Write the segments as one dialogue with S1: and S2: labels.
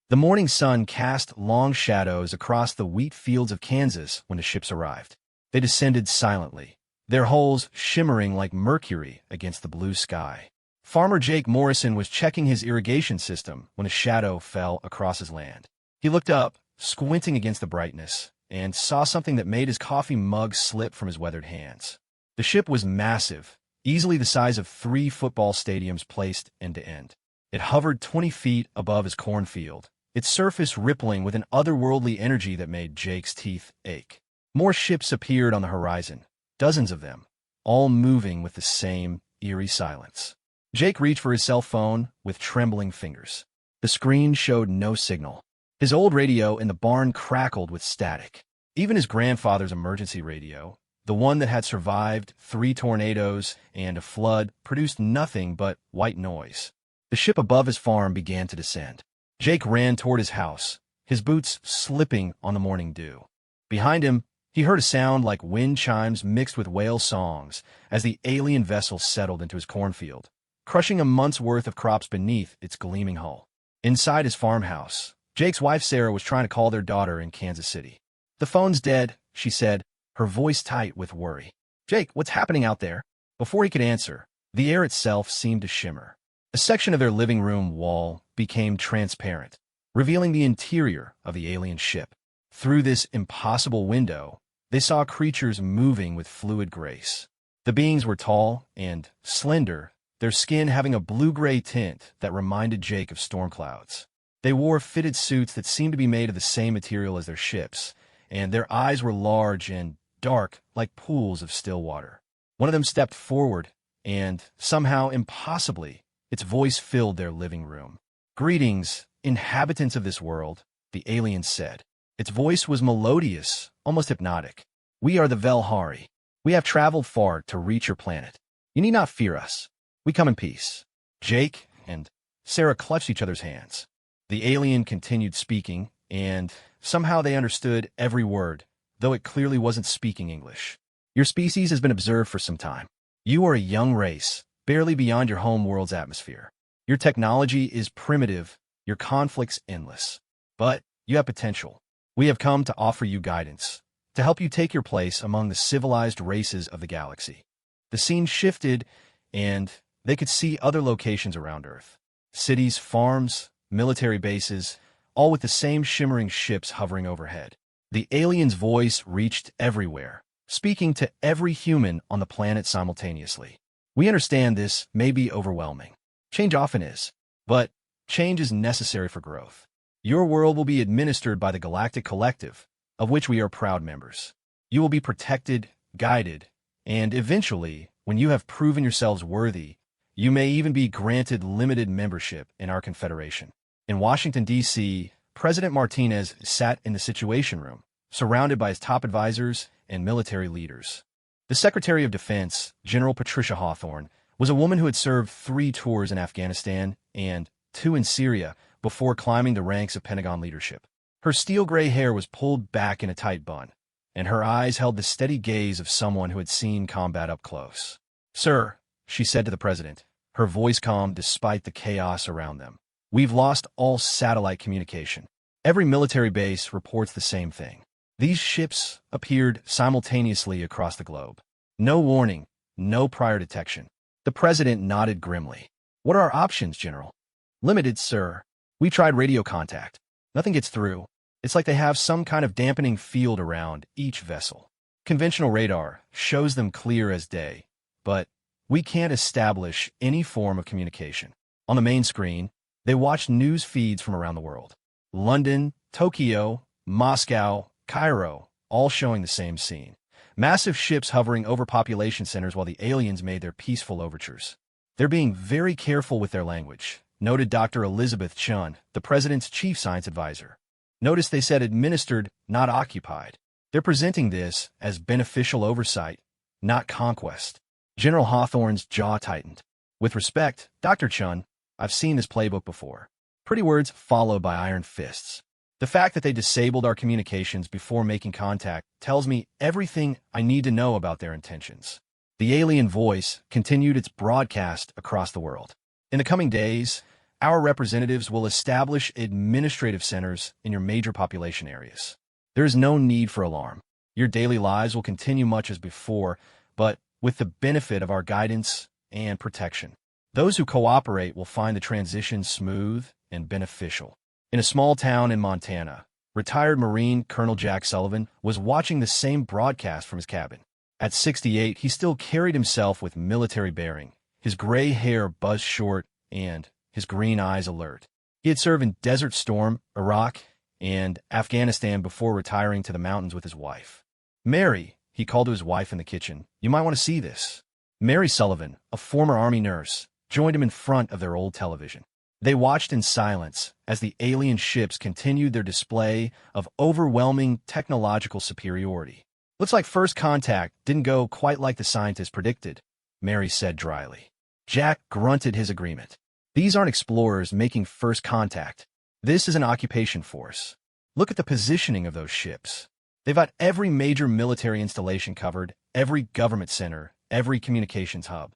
S1: The morning sun cast long shadows across the wheat fields of Kansas when the ships arrived. They descended silently, their hulls shimmering like mercury against the blue sky. Farmer Jake Morrison was checking his irrigation system when a shadow fell across his land. He looked up, squinting against the brightness, and saw something that made his coffee mug slip from his weathered hands. The ship was massive, easily the size of 3 football stadiums placed end to end. It hovered 20 feet above his cornfield, its surface rippling with an otherworldly energy that made Jake's teeth ache. More ships appeared on the horizon, dozens of them, all moving with the same eerie silence. Jake reached for his cell phone with trembling fingers. The screen showed no signal. His old radio in the barn crackled with static. Even his grandfather's emergency radio, the one that had survived 3 tornadoes and a flood, produced nothing but white noise. The ship above his farm began to descend. Jake ran toward his house, his boots slipping on the morning dew. Behind him, he heard a sound like wind chimes mixed with whale songs as the alien vessel settled into his cornfield, crushing a month's worth of crops beneath its gleaming hull. Inside his farmhouse, Jake's wife Sarah was trying to call their daughter in Kansas City. "The phone's dead," she said, her voice tight with worry. "Jake, what's happening out there?" Before he could answer, the air itself seemed to shimmer. A section of their living room wall became transparent, revealing the interior of the alien ship. Through this impossible window, they saw creatures moving with fluid grace. The beings were tall and slender, their skin having a blue-gray tint that reminded Jake of storm clouds. They wore fitted suits that seemed to be made of the same material as their ships, and their eyes were large and dark like pools of still water. One of them stepped forward, and somehow, impossibly, its voice filled their living room. "Greetings, inhabitants of this world," the alien said. Its voice was melodious, almost hypnotic. "We are the Velhari. We have traveled far to reach your planet. You need not fear us. We come in peace." Jake and Sarah clutched each other's hands. The alien continued speaking, and somehow they understood every word, though it clearly wasn't speaking English. "Your species has been observed for some time. You are a young race, barely beyond your home world's atmosphere. Your technology is primitive, your conflicts endless. But you have potential. We have come to offer you guidance, to help you take your place among the civilized races of the galaxy." The scene shifted, and they could see other locations around Earth. Cities, farms, military bases, all with the same shimmering ships hovering overhead. The alien's voice reached everywhere, speaking to every human on the planet simultaneously. "We understand this may be overwhelming. Change often is. But change is necessary for growth. Your world will be administered by the Galactic Collective, of which we are proud members. You will be protected, guided, and eventually, when you have proven yourselves worthy, you may even be granted limited membership in our confederation." In Washington, D.C., President Martinez sat in the Situation Room, surrounded by his top advisors and military leaders. The Secretary of Defense, General Patricia Hawthorne, was a woman who had served 3 tours in Afghanistan and 2 in Syria before climbing the ranks of Pentagon leadership. Her steel-gray hair was pulled back in a tight bun, and her eyes held the steady gaze of someone who had seen combat up close. "Sir," she said to the president, her voice calm despite the chaos around them, "we've lost all satellite communication. Every military base reports the same thing. These ships appeared simultaneously across the globe. No warning, no prior detection." The president nodded grimly. "What are our options, General?" "Limited, sir. We tried radio contact. Nothing gets through. It's like they have some kind of dampening field around each vessel. Conventional radar shows them clear as day, but we can't establish any form of communication." On the main screen, they watched news feeds from around the world. London, Tokyo, Moscow, Cairo, all showing the same scene. Massive ships hovering over population centers while the aliens made their peaceful overtures. "They're being very careful with their language," noted Dr. Elizabeth Chun, the president's chief science advisor. "Notice they said administered, not occupied. They're presenting this as beneficial oversight, not conquest." General Hawthorne's jaw tightened. "With respect, Dr. Chun, I've seen this playbook before. Pretty words followed by iron fists. The fact that they disabled our communications before making contact tells me everything I need to know about their intentions." The alien voice continued its broadcast across the world. "In the coming days, Our representatives will establish administrative centers in your major population areas. There is no need for alarm. Your daily lives will continue much as before, but with the benefit of our guidance and protection. Those who cooperate will find the transition smooth and beneficial. In a small town in Montana, retired Marine Colonel Jack Sullivan was watching the same broadcast from his cabin. At 68, he still carried himself with military bearing, his gray hair buzzed short and his green eyes alert. He had served in Desert Storm, Iraq, and Afghanistan before retiring to the mountains with his wife. "Mary," he called to his wife in the kitchen, "you might want to see this." Mary Sullivan, a former Army nurse, joined him in front of their old television. They watched in silence as the alien ships continued their display of overwhelming technological superiority. "Looks like first contact didn't go quite like the scientists predicted," Mary said dryly. Jack grunted his agreement. "These aren't explorers making first contact. This is an occupation force. Look at the positioning of those ships. They've got every major military installation covered, every government center, every communications hub."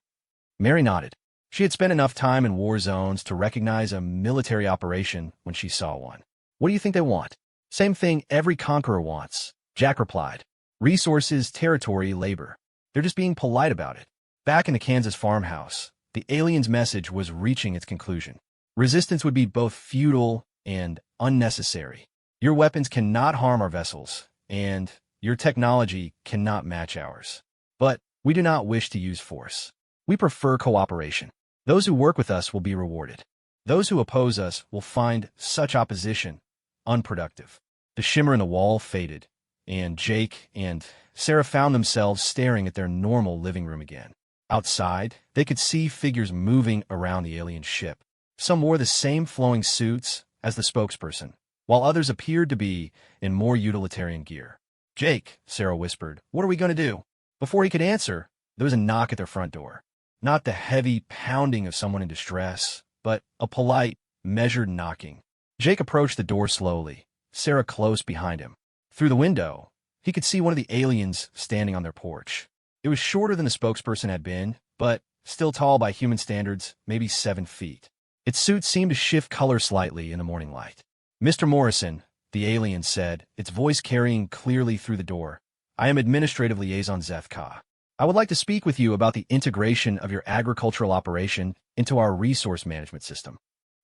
S1: Mary nodded. She had spent enough time in war zones to recognize a military operation when she saw one. "What do you think they want?" "Same thing every conqueror wants," Jack replied. "Resources, territory, labor. They're just being polite about it." Back in the Kansas farmhouse, the aliens' message was reaching its conclusion. Resistance would be both futile and unnecessary. Your weapons cannot harm our vessels, and your technology cannot match ours. But we do not wish to use force. We prefer cooperation. Those who work with us will be rewarded. Those who oppose us will find such opposition unproductive. The shimmer in the wall faded, and Jake and Sarah found themselves staring at their normal living room again. Outside, they could see figures moving around the alien ship. Some wore the same flowing suits as the spokesperson, while others appeared to be in more utilitarian gear. "Jake," Sarah whispered, "what are we going to do?" Before he could answer, there was a knock at their front door. Not the heavy pounding of someone in distress, but a polite, measured knocking. Jake approached the door slowly, Sarah close behind him. Through the window, he could see one of the aliens standing on their porch. It was shorter than the spokesperson had been, but still tall by human standards, maybe 7 feet. Its suit seemed to shift color slightly in the morning light. "Mr. Morrison," the alien said, its voice carrying clearly through the door, "I am Administrative Liaison Zethka. I would like to speak with you about the integration of your agricultural operation into our resource management system."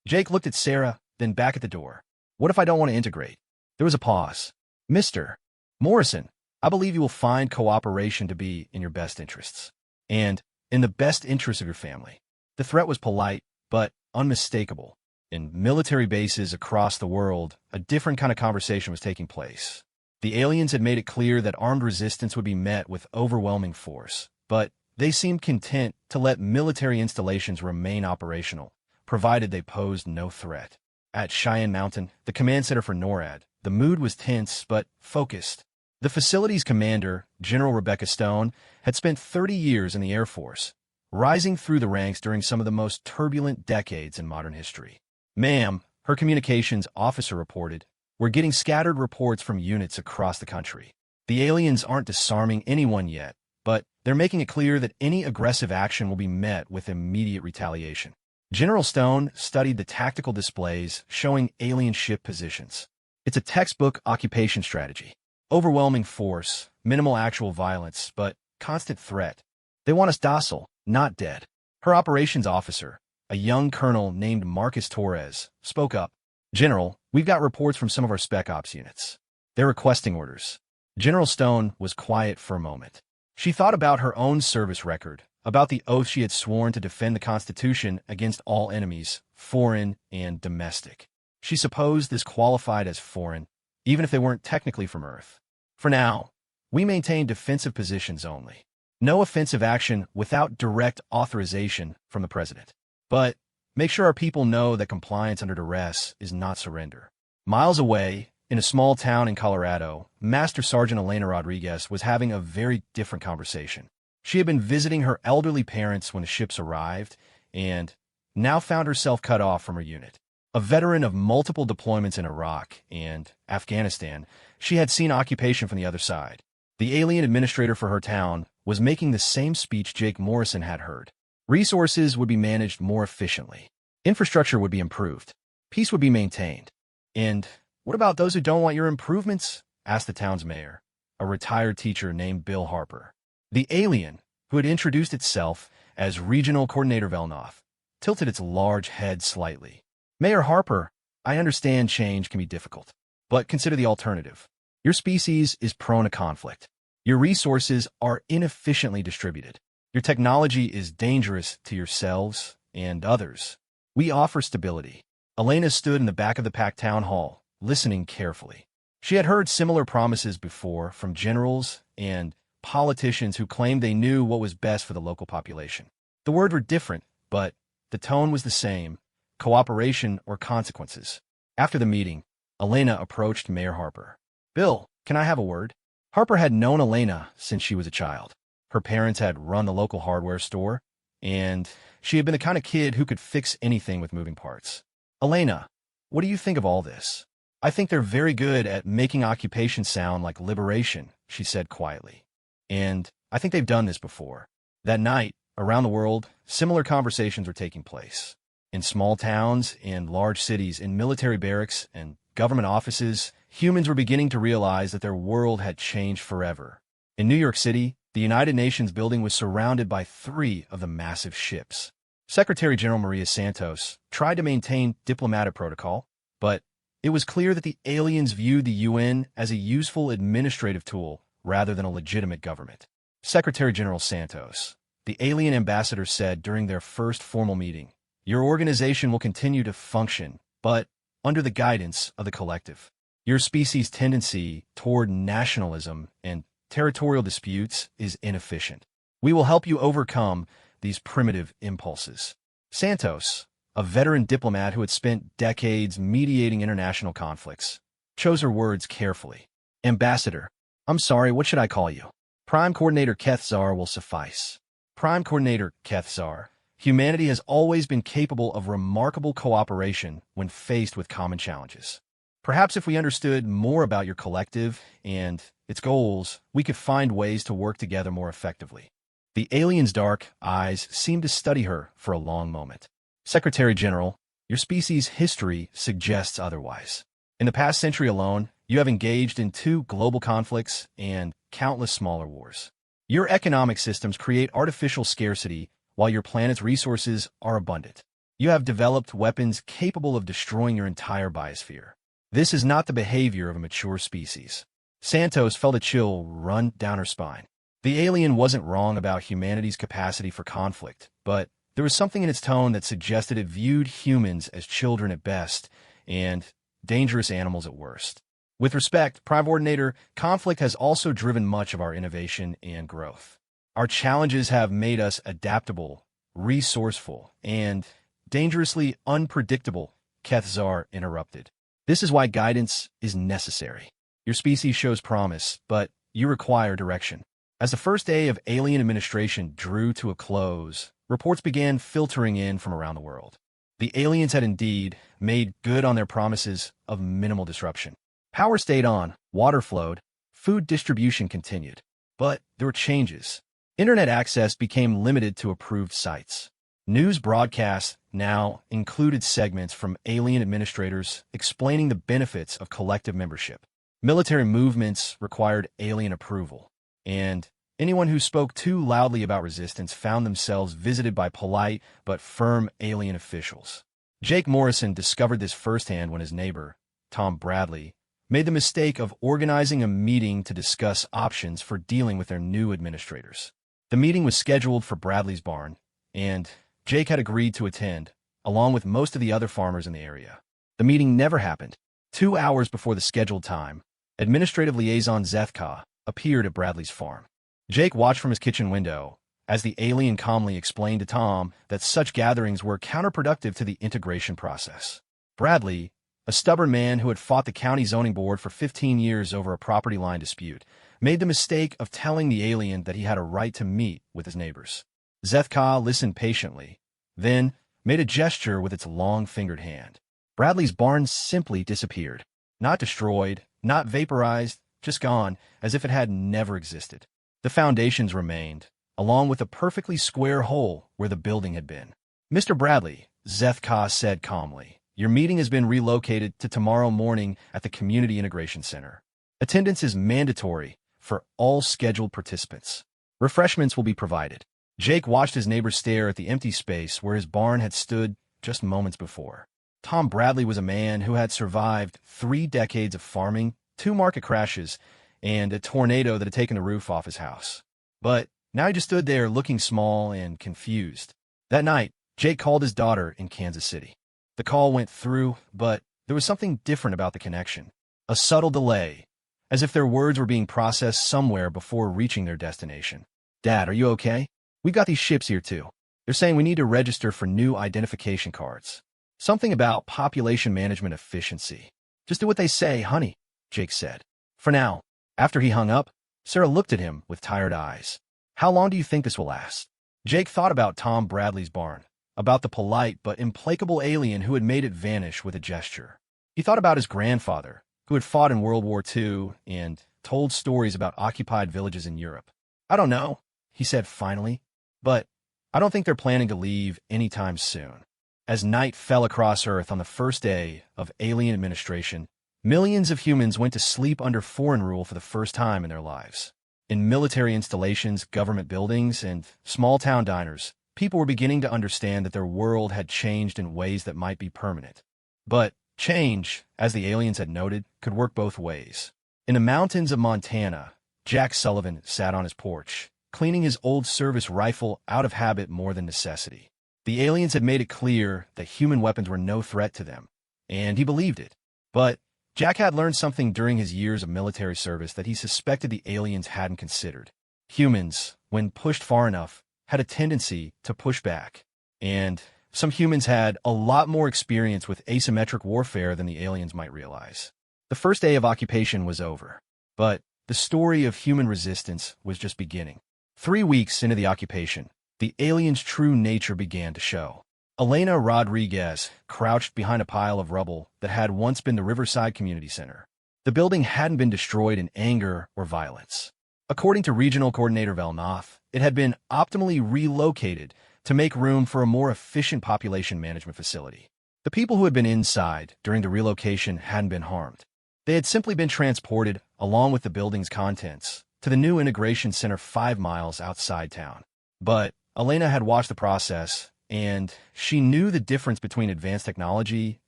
S1: Jake looked at Sarah, then back at the door. "What if I don't want to integrate?" There was a pause. "Mr. Morrison, I believe you will find cooperation to be in your best interests, and in the best interests of your family." The threat was polite, but unmistakable. In military bases across the world, a different kind of conversation was taking place. The aliens had made it clear that armed resistance would be met with overwhelming force, but they seemed content to let military installations remain operational, provided they posed no threat. At Cheyenne Mountain, the command center for NORAD, the mood was tense but focused. The facility's commander, General Rebecca Stone, had spent 30 years in the Air Force, rising through the ranks during some of the most turbulent decades in modern history. "Ma'am," her communications officer reported, "we're getting scattered reports from units across the country. The aliens aren't disarming anyone yet, but they're making it clear that any aggressive action will be met with immediate retaliation." General Stone studied the tactical displays showing alien ship positions. "It's a textbook occupation strategy. Overwhelming force, minimal actual violence, but constant threat. They want us docile, not dead." Her operations officer, a young colonel named Marcus Torres, spoke up. "General, we've got reports from some of our Spec Ops units. They're requesting orders." General Stone was quiet for a moment. She thought about her own service record, about the oath she had sworn to defend the Constitution against all enemies, foreign and domestic. She supposed this qualified as foreign, even if they weren't technically from Earth. "For now, we maintain defensive positions only. No offensive action without direct authorization from the President. But make sure our people know that compliance under duress is not surrender." Miles away, in a small town in Colorado, Master Sergeant Elena Rodriguez was having a very different conversation. She had been visiting her elderly parents when the ships arrived, and now found herself cut off from her unit. A veteran of multiple deployments in Iraq and Afghanistan, she had seen occupation from the other side. The alien administrator for her town was making the same speech Jake Morrison had heard. Resources would be managed more efficiently. Infrastructure would be improved. Peace would be maintained. And what about those who don't want your improvements? Asked the town's mayor, a retired teacher named Bill Harper. The alien, who had introduced itself as Regional Coordinator Velnoth, tilted its large head slightly. Mayor Harper, I understand change can be difficult, but consider the alternative. Your species is prone to conflict. Your resources are inefficiently distributed. Your technology is dangerous to yourselves and others. We offer stability. Elena stood in the back of the packed town hall, listening carefully. She had heard similar promises before from generals and politicians who claimed they knew what was best for the local population. The words were different, but the tone was the same: cooperation or consequences. After the meeting, Elena approached Mayor Harper. Bill, can I have a word? Harper had known Elena since she was a child. Her parents had run the local hardware store, and she had been the kind of kid who could fix anything with moving parts. Elena, what do you think of all this? I think they're very good at making occupation sound like liberation, she said quietly. And I think they've done this before. That night, around the world, similar conversations were taking place. In small towns, in large cities, in military barracks, and government offices, humans were beginning to realize that their world had changed forever. In New York City, the United Nations building was surrounded by 3 of the massive ships. Secretary General Maria Santos tried to maintain diplomatic protocol, but it was clear that the aliens viewed the UN as a useful administrative tool rather than a legitimate government. Secretary General Santos, the alien ambassador, said during their first formal meeting, "Your organization will continue to function, but under the guidance of the collective. Your species' tendency toward nationalism and territorial disputes is inefficient. We will help you overcome these primitive impulses." Santos, a veteran diplomat who had spent decades mediating international conflicts, chose her words carefully. Ambassador, I'm sorry, what should I call you? Prime Coordinator Kethzar will suffice. Prime Coordinator Kethzar, humanity has always been capable of remarkable cooperation when faced with common challenges. Perhaps if we understood more about your collective and its goals, we could find ways to work together more effectively. The alien's dark eyes seemed to study her for a long moment. Secretary General, your species' history suggests otherwise. In the past century alone, you have engaged in 2 global conflicts and countless smaller wars. Your economic systems create artificial scarcity while your planet's resources are abundant. You have developed weapons capable of destroying your entire biosphere. This is not the behavior of a mature species. Santos felt a chill run down her spine. The alien wasn't wrong about humanity's capacity for conflict, but there was something in its tone that suggested it viewed humans as children at best and dangerous animals at worst. With respect, Prime Coordinator, conflict has also driven much of our innovation and growth. Our challenges have made us adaptable, resourceful, and dangerously unpredictable, Kethzar interrupted. This is why guidance is necessary. Your species shows promise, but you require direction. As the first day of alien administration drew to a close, reports began filtering in from around the world. The aliens had indeed made good on their promises of minimal disruption. Power stayed on, water flowed, food distribution continued. But there were changes. Internet access became limited to approved sites. News broadcasts now included segments from alien administrators explaining the benefits of collective membership. Military movements required alien approval, and anyone who spoke too loudly about resistance found themselves visited by polite but firm alien officials. Jake Morrison discovered this firsthand when his neighbor, Tom Bradley, made the mistake of organizing a meeting to discuss options for dealing with their new administrators. The meeting was scheduled for Bradley's barn, and Jake had agreed to attend, along with most of the other farmers in the area. The meeting never happened. 2 hours before the scheduled time, Administrative Liaison Zethka appeared at Bradley's farm. Jake watched from his kitchen window as the alien calmly explained to Tom that such gatherings were counterproductive to the integration process. Bradley, a stubborn man who had fought the county zoning board for 15 years over a property line dispute, made the mistake of telling the alien that he had a right to meet with his neighbors. Zethka listened patiently, then made a gesture with its long-fingered hand. Bradley's barn simply disappeared. Not destroyed, not vaporized, just gone, as if it had never existed. The foundations remained, along with a perfectly square hole where the building had been. "Mr. Bradley," Zethka said calmly. Your meeting has been relocated to tomorrow morning at the Community Integration Center. Attendance is mandatory for all scheduled participants. Refreshments will be provided. Jake watched his neighbor stare at the empty space where his barn had stood just moments before. Tom Bradley was a man who had survived 3 decades of farming, 2 market crashes, and a tornado that had taken the roof off his house. But now he just stood there looking small and confused. That night, Jake called his daughter in Kansas City. The call went through, but there was something different about the connection. A subtle delay, as if their words were being processed somewhere before reaching their destination. Dad, are you okay? We got these ships here too. They're saying we need to register for new identification cards. Something about population management efficiency. Just do what they say, honey, Jake said. For now. After he hung up, Sarah looked at him with tired eyes. How long do you think this will last? Jake thought about Tom Bradley's barn, about the polite but implacable alien who had made it vanish with a gesture. He thought about his grandfather, who had fought in World War II and told stories about occupied villages in Europe. I don't know, he said finally, but I don't think they're planning to leave anytime soon. As night fell across Earth on the first day of alien administration, millions of humans went to sleep under foreign rule for the first time in their lives. In military installations, government buildings, and small-town diners, people were beginning to understand that their world had changed in ways that might be permanent. But change, as the aliens had noted, could work both ways. In the mountains of Montana, Jack Sullivan sat on his porch, cleaning his old service rifle out of habit more than necessity. The aliens had made it clear that human weapons were no threat to them, and he believed it. But Jack had learned something during his years of military service that he suspected the aliens hadn't considered. Humans, when pushed far enough, had a tendency to push back. And some humans had a lot more experience with asymmetric warfare than the aliens might realize. The first day of occupation was over, but the story of human resistance was just beginning. 3 weeks into the occupation, the aliens' true nature began to show. Elena Rodriguez crouched behind a pile of rubble that had once been the Riverside Community Center. The building hadn't been destroyed in anger or violence. According to Regional Coordinator Velnoth, it had been optimally relocated to make room for a more efficient population management facility. The people who had been inside during the relocation hadn't been harmed. They had simply been transported, along with the building's contents, to the new integration center 5 miles outside town. But Elena had watched the process, and she knew the difference between advanced technology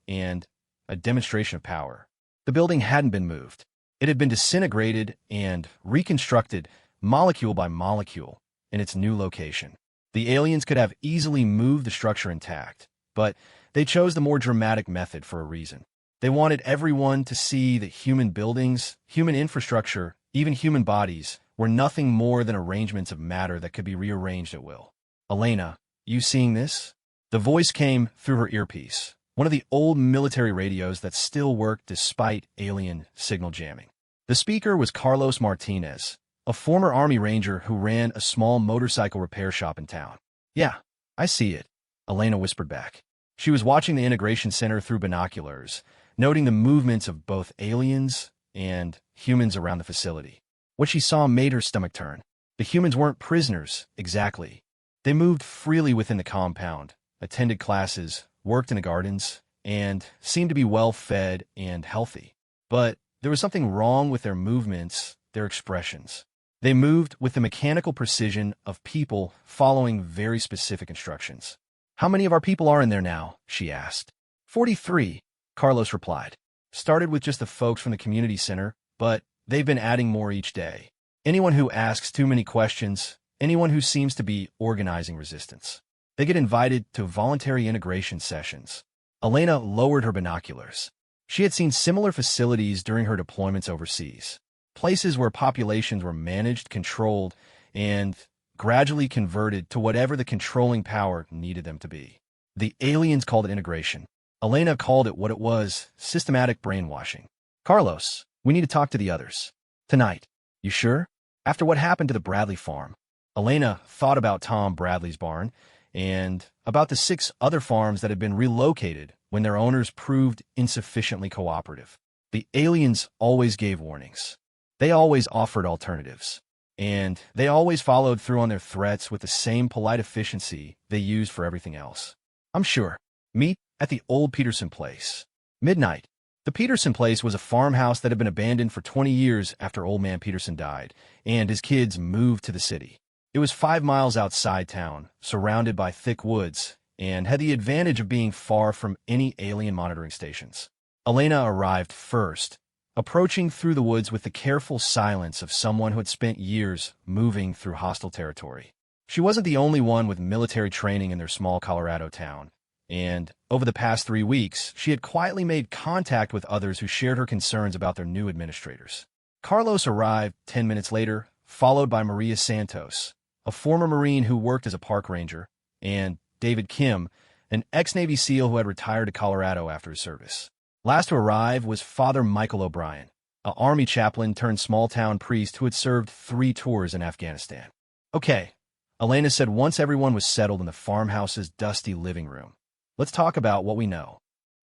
S1: and a demonstration of power. The building hadn't been moved. It had been disintegrated and reconstructed molecule by molecule in its new location. The aliens could have easily moved the structure intact, but they chose the more dramatic method for a reason. They wanted everyone to see that human buildings, human infrastructure, even human bodies, were nothing more than arrangements of matter that could be rearranged at will. Elena, you seeing this? The voice came through her earpiece, one of the old military radios that still worked despite alien signal jamming. The speaker was Carlos Martinez, a former Army Ranger who ran a small motorcycle repair shop in town. Yeah, I see it, Elena whispered back. She was watching the integration center through binoculars, noting the movements of both aliens and humans around the facility. What she saw made her stomach turn. The humans weren't prisoners, exactly. They moved freely within the compound, attended classes, worked in the gardens, and seemed to be well-fed and healthy. But there was something wrong with their movements, their expressions. They moved with the mechanical precision of people following very specific instructions. How many of our people are in there now? She asked. 43, Carlos replied. Started with just the folks from the community center, but they've been adding more each day. Anyone who asks too many questions, anyone who seems to be organizing resistance. They get invited to voluntary integration sessions. Elena lowered her binoculars. She had seen similar facilities during her deployments overseas. Places where populations were managed, controlled, and gradually converted to whatever the controlling power needed them to be. The aliens called it integration. Elena called it what it was, systematic brainwashing. Carlos, we need to talk to the others. Tonight. You sure? After what happened to the Bradley farm. Elena thought about Tom Bradley's barn and about the 6 other farms that had been relocated when their owners proved insufficiently cooperative. The aliens always gave warnings. They always offered alternatives. And they always followed through on their threats with the same polite efficiency they used for everything else. I'm sure. Meet at the old Peterson place. Midnight. The Peterson place was a farmhouse that had been abandoned for 20 years after old man Peterson died, and his kids moved to the city. It was 5 miles outside town, surrounded by thick woods, and had the advantage of being far from any alien monitoring stations. Elena arrived first, approaching through the woods with the careful silence of someone who had spent years moving through hostile territory. She wasn't the only one with military training in their small Colorado town, and over the past 3 weeks, she had quietly made contact with others who shared her concerns about their new administrators. Carlos arrived 10 minutes later, followed by Maria Santos, a former Marine who worked as a park ranger, and David Kim, an ex-Navy SEAL who had retired to Colorado after his service. Last to arrive was Father Michael O'Brien, an Army chaplain turned small-town priest who had served 3 tours in Afghanistan. Okay, Elena said once everyone was settled in the farmhouse's dusty living room. Let's talk about what we know.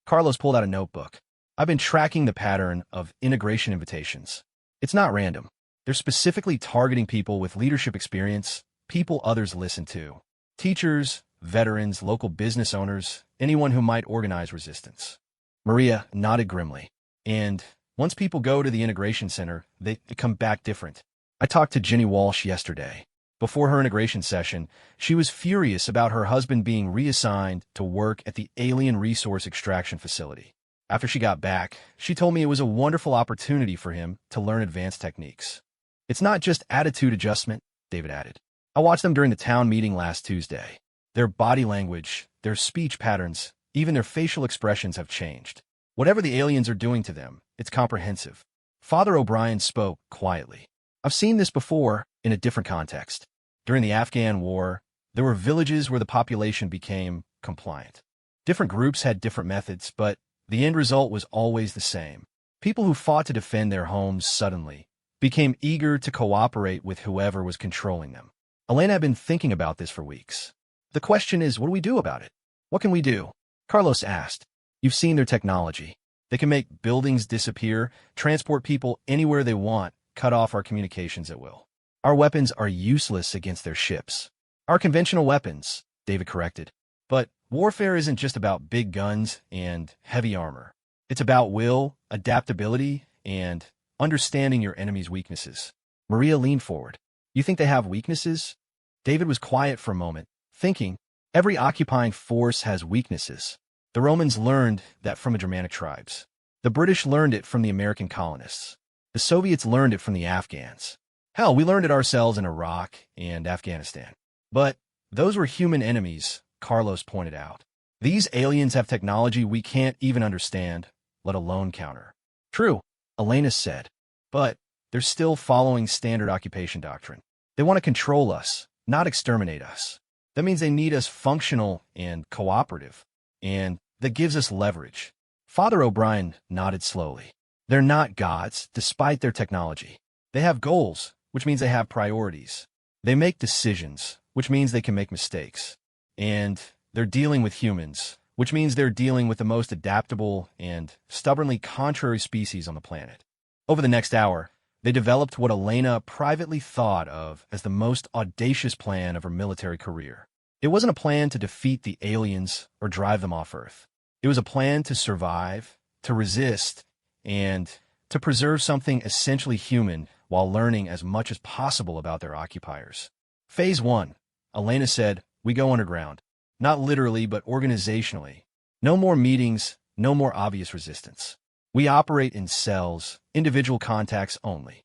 S1: Carlos pulled out a notebook. I've been tracking the pattern of integration invitations. It's not random. They're specifically targeting people with leadership experience, people others listen to. Teachers, veterans, local business owners, anyone who might organize resistance. Maria nodded grimly. And once people go to the integration center, they come back different. I talked to Jenny Walsh yesterday. Before her integration session, she was furious about her husband being reassigned to work at the alien resource extraction facility. After she got back, she told me it was a wonderful opportunity for him to learn advanced techniques. It's not just attitude adjustment, David added. I watched them during the town meeting last Tuesday. Their body language, their speech patterns, even their facial expressions have changed. Whatever the aliens are doing to them, it's comprehensive. Father O'Brien spoke quietly. I've seen this before in a different context. During the Afghan war, there were villages where the population became compliant. Different groups had different methods, but the end result was always the same. People who fought to defend their homes suddenly became eager to cooperate with whoever was controlling them. Elena had been thinking about this for weeks. The question is, what do we do about it? What can we do? Carlos asked. You've seen their technology. They can make buildings disappear, transport people anywhere they want, cut off our communications at will. Our weapons are useless against their ships. Our conventional weapons, David corrected. But warfare isn't just about big guns and heavy armor. It's about will, adaptability, and understanding your enemy's weaknesses. Maria leaned forward. You think they have weaknesses? David was quiet for a moment, thinking, every occupying force has weaknesses. The Romans learned that from the Germanic tribes. The British learned it from the American colonists. The Soviets learned it from the Afghans. Hell, we learned it ourselves in Iraq and Afghanistan. But those were human enemies, Carlos pointed out. These aliens have technology we can't even understand, let alone counter. True, Elena said. But they're still following standard occupation doctrine. They want to control us, not exterminate us. That means they need us functional and cooperative. And that gives us leverage. Father O'Brien nodded slowly. They're not gods, despite their technology. They have goals, which means they have priorities. They make decisions, which means they can make mistakes. And they're dealing with humans, which means they're dealing with the most adaptable and stubbornly contrary species on the planet. Over the next hour, they developed what Elena privately thought of as the most audacious plan of her military career. It wasn't a plan to defeat the aliens or drive them off Earth. It was a plan to survive, to resist, and to preserve something essentially human while learning as much as possible about their occupiers. Phase 1, Elena said, we go underground. Not literally, but organizationally. No more meetings, no more obvious resistance. We operate in cells, individual contacts only.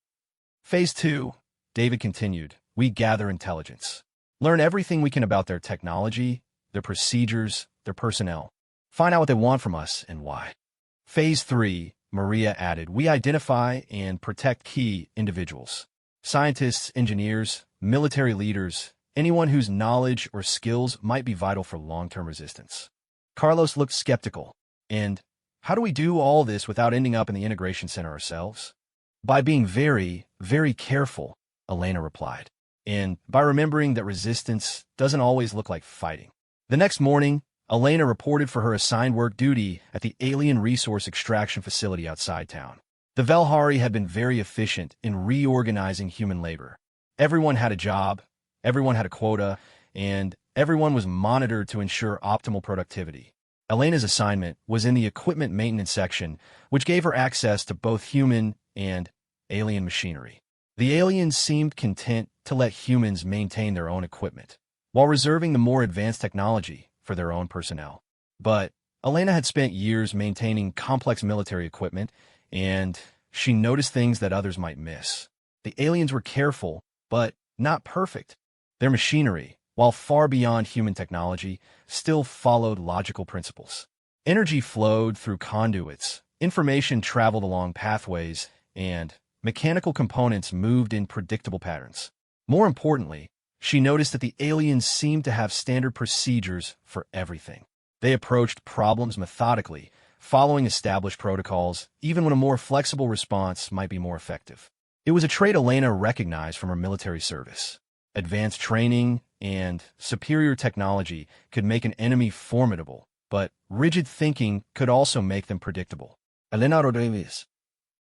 S1: Phase 2, David continued, we gather intelligence. Learn everything we can about their technology, their procedures, their personnel. Find out what they want from us and why. Phase 3, Maria added, we identify and protect key individuals. Scientists, engineers, military leaders, anyone whose knowledge or skills might be vital for long-term resistance. Carlos looked skeptical. And how do we do all this without ending up in the integration center ourselves? By being very, very careful, Elena replied. And by remembering that resistance doesn't always look like fighting. The next morning, Elena reported for her assigned work duty at the alien resource extraction facility outside town. The Velhari had been very efficient in reorganizing human labor. Everyone had a job, everyone had a quota, and everyone was monitored to ensure optimal productivity. Elena's assignment was in the equipment maintenance section, which gave her access to both human and alien machinery. The aliens seemed content to let humans maintain their own equipment, while reserving the more advanced technology for their own personnel. But Elena had spent years maintaining complex military equipment, and she noticed things that others might miss. The aliens were careful, but not perfect. Their machinery, while far beyond human technology, still followed logical principles. Energy flowed through conduits, information traveled along pathways, and mechanical components moved in predictable patterns. More importantly, she noticed that the aliens seemed to have standard procedures for everything. They approached problems methodically, following established protocols, even when a more flexible response might be more effective. It was a trait Elena recognized from her military service. Advanced training and superior technology could make an enemy formidable, but rigid thinking could also make them predictable. Elena Rodriguez.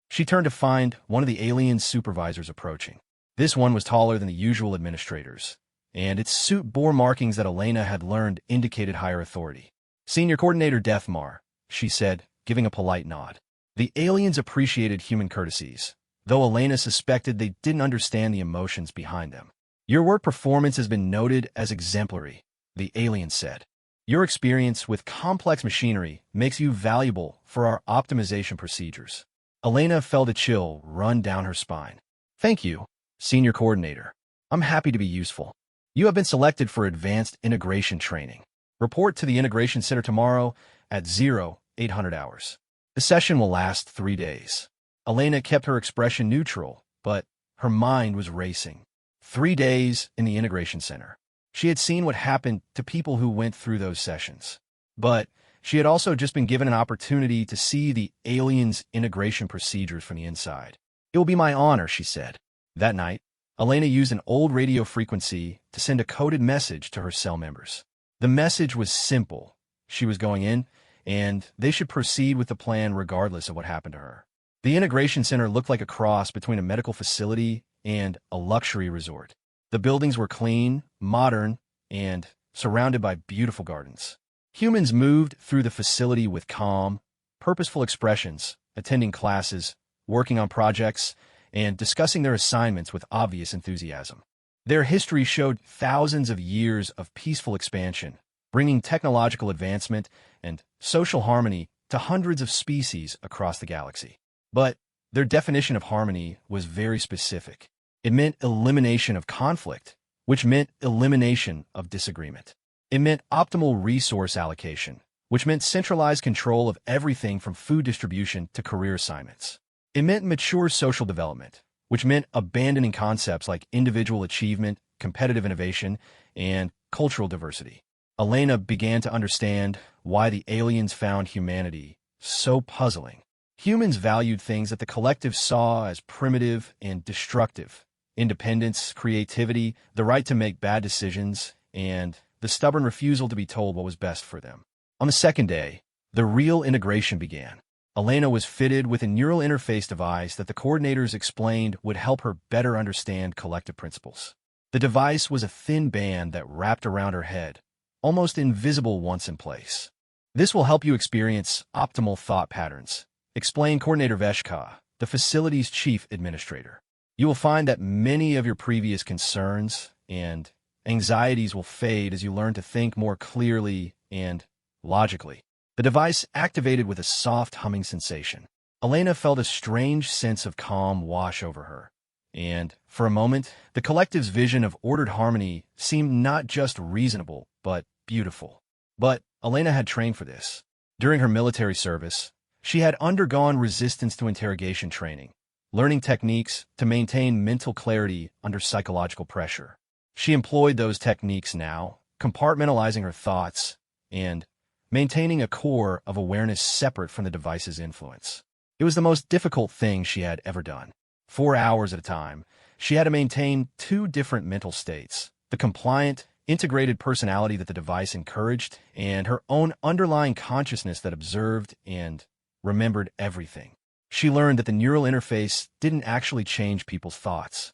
S1: She turned to find one of the alien supervisors approaching. This one was taller than the usual administrators, and its suit bore markings that Elena had learned indicated higher authority. Senior Coordinator Deathmar, she said, giving a polite nod. The aliens appreciated human courtesies, though Elena suspected they didn't understand the emotions behind them. Your work performance has been noted as exemplary, the alien said. Your experience with complex machinery makes you valuable for our optimization procedures. Elena felt a chill run down her spine. Thank you, Senior Coordinator. I'm happy to be useful. You have been selected for advanced integration training. Report to the Integration Center tomorrow at 0800 hours. The session will last 3 days. Elena kept her expression neutral, but her mind was racing. 3 days in the Integration Center. She had seen what happened to people who went through those sessions. But she had also just been given an opportunity to see the aliens' integration procedures from the inside. It will be my honor, she said. That night, Elena used an old radio frequency to send a coded message to her cell members. The message was simple. She was going in, and they should proceed with the plan regardless of what happened to her. The Integration Center looked like a cross between a medical facility and a luxury resort. The buildings were clean, modern, and surrounded by beautiful gardens. Humans moved through the facility with calm, purposeful expressions, attending classes, working on projects, and discussing their assignments with obvious enthusiasm. Their history showed thousands of years of peaceful expansion, bringing technological advancement and social harmony to hundreds of species across the galaxy. But their definition of harmony was very specific. It meant elimination of conflict, which meant elimination of disagreement. It meant optimal resource allocation, which meant centralized control of everything from food distribution to career assignments. It meant mature social development, which meant abandoning concepts like individual achievement, competitive innovation, and cultural diversity. Elena began to understand why the aliens found humanity so puzzling. Humans valued things that the collective saw as primitive and destructive. Independence, creativity, the right to make bad decisions, and the stubborn refusal to be told what was best for them. On the second day, the real integration began. Elena was fitted with a neural interface device that the coordinators explained would help her better understand collective principles. The device was a thin band that wrapped around her head, almost invisible once in place. This will help you experience optimal thought patterns, explained Coordinator Veshka, the facility's chief administrator. You will find that many of your previous concerns and anxieties will fade as you learn to think more clearly and logically. The device activated with a soft humming sensation. Elena felt a strange sense of calm wash over her, and for a moment, the collective's vision of ordered harmony seemed not just reasonable, but beautiful. But Elena had trained for this. During her military service, she had undergone resistance to interrogation training, learning techniques to maintain mental clarity under psychological pressure. She employed those techniques now, compartmentalizing her thoughts and maintaining a core of awareness separate from the device's influence. It was the most difficult thing she had ever done. 4 hours at a time, she had to maintain 2 different mental states: the compliant, integrated personality that the device encouraged, and her own underlying consciousness that observed and remembered everything. She learned that the neural interface didn't actually change people's thoughts.